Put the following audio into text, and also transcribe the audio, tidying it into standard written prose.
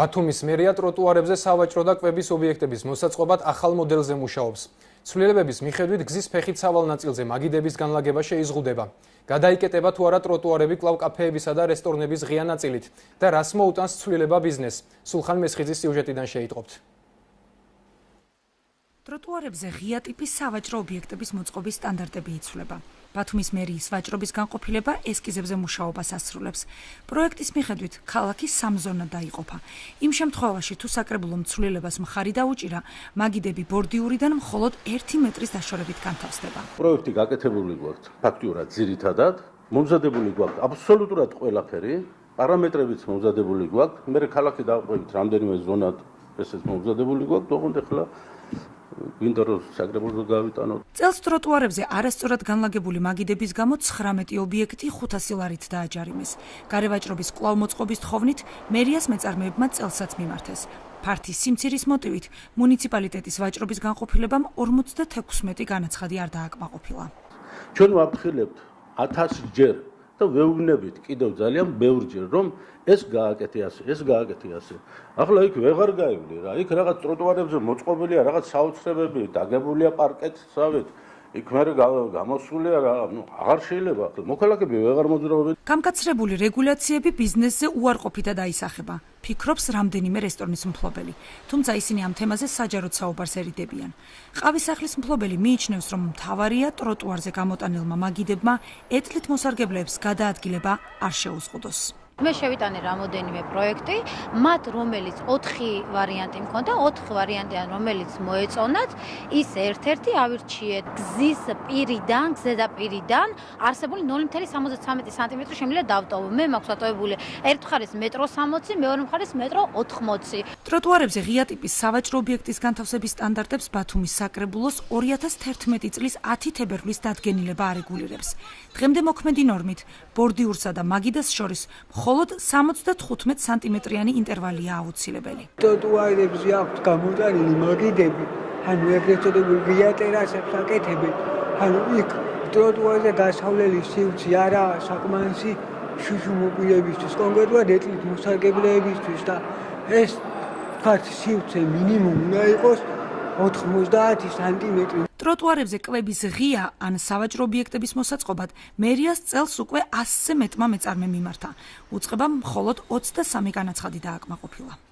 ბათუმის მერია ტროტუარებზე სავაჭრო და კვების ობიექტების მოსაწყობად ახალ მოდელზე მუშაობს. ცვლილებების მიხედვით გზის ფეხით სავალ ნაწილზე მაგიდების განლაგება შეიზღუდება. გადაიკეტება თუ არა ტროტუარები კვლავ კაფეებისა და რესტორნების ღია ნაწილით და რას მოუტანს ცვლილება ბიზნესს. სულხან მესხიძის სიუჟეტიდან შეიტყობთ. ტროტუარებზე ღია ტიპის სავაჭრო ობიექტების მოწყობის სტანდარტები იცვლება. ბათუმის მერიის ვაჭრობის განყოფილება ესკიზებზე მუშაობას ასრულებს. პროექტის მიხედვით ქალაქი 3 ზონად დაიყოფა. იმ შემთხვევაში, თუ საკრებულო ცვლილებას მხარი დაუჭირა, მაგიდები ბორდიურიდან მხოლოდ 1 მეტრის დაშორებით განთავსდება. პროექტი გაკეთებული გვაქვს ფაქტიურად ძირითადად, მომზადებული გვაქვს აბსოლუტურად ყველაფერი, პარამეტრებიც მომზადებული გვაქვს, მე ქალაქი დავყვებით რამდენიმე ზონად ესეც მომზადებული გვაქვს, ოღონდ ახლა ვინდოროს საკრებულო გავიტანოთ. წელს ტროტუარებზე არასწორად განლაგებული მაგიდების გამო 19 ობიექტი 500 ლარით დააჯარიმეს. გარევაჭრობის კვლავ მოწყობის თხოვნით მერიას მეწარმეებმა წელსაც მიმართეს. ფართის სიმცირის მოტივით მუნიციპალიტეტის ვაჭრობის განყოფილებამ 56 განაცხადი არ დააკმაყოფილა. ჩვენ ვაფრთხილებთ 1000 ჯერ და ვეუბნებით კიდევ ძალიან ბევრჯერ, რომ ეს გააკეთე ასე, ეს გააკეთე ასე. ახლა იქ ვეღარ გაივლი რა. იქ რაღაც ტროტუარებზე მოწყობილია რაღაც საოცრებები, დაგებულია პარკეტსავით. იქ მერე გამოსულია რა, აღარ შეიძლება ახლა მოქალაქეები ვეღარ მოძრაობენ. გამკაცრებული რეგულაციები ბიზნესზე უარყოფითად აისახება. ფიქრობს რამდენიმე რესტორნის მფლობელი. თუმცა ისინი ამ თემაზე საჯაროდ საუბარს ერიდებიან. ყავის სახლის მფლობელი მიიჩნევს, რომ მთავარია ტროტუარზე გამოტანილმა მაგიდებმა ეტლით მოსარგებლეებს გადაადგილება არ შეუზღუდოს. მე შევიტანე რამოდენიმე პროექტი, მათ რომელიც 4 ვარიანტი მქონდა, 4 ვარიანტიდან რომელიც მოეწონათ, ის ერთ-ერთი ავირჩიეთ გზის პირიდან, ზედაპირიდან არსებული 0.73 სანტიმეტრი შემიძლია დავტოვო. მე მაქვს დატოვებული ერთ მხარეს მეტრო 60, მეორე მხარეს მეტრო 80. ტროტუარებზე ღია ტიპის სავაჭრო ობიექტის განთავსების სტანდარტებს ბათუმის საკრებულოს 2011 წლის 10 თებერვლის დადგენილება არეგულირებს. დღემდე მოქმედი ნორმით ბორდიურსა და მაგიდას შორის მხოლოდ 75 სანტიმეტრიანი ინტერვალია აუცილებელი. ტროტუარებზე აქვს გამოტანილი მაგიდები, ანუ ეგრეთ წოდებული ღია ტერასებს აკეთებენ. ანუ იქ ტროტუარზე გასავლელი სივრცე არაა საკმარისი შუშუმობილებისთვის, კონკრეტულად ეტლით მოსარგებლეებისთვის და ეს ვთქვათ სივრცე მინიმუმ უნდა იყოს 90 სანტიმეტრი. ტროტუარებზე კვების ღია ან სავაჭრო ობიექტების მოსაწყობად მერიას წელს უკვე 100-ზე მეტმა მეწარმემ მიმართა. უწყებამ მხოლოდ 23 განაცხადი დააკმაყოფილა.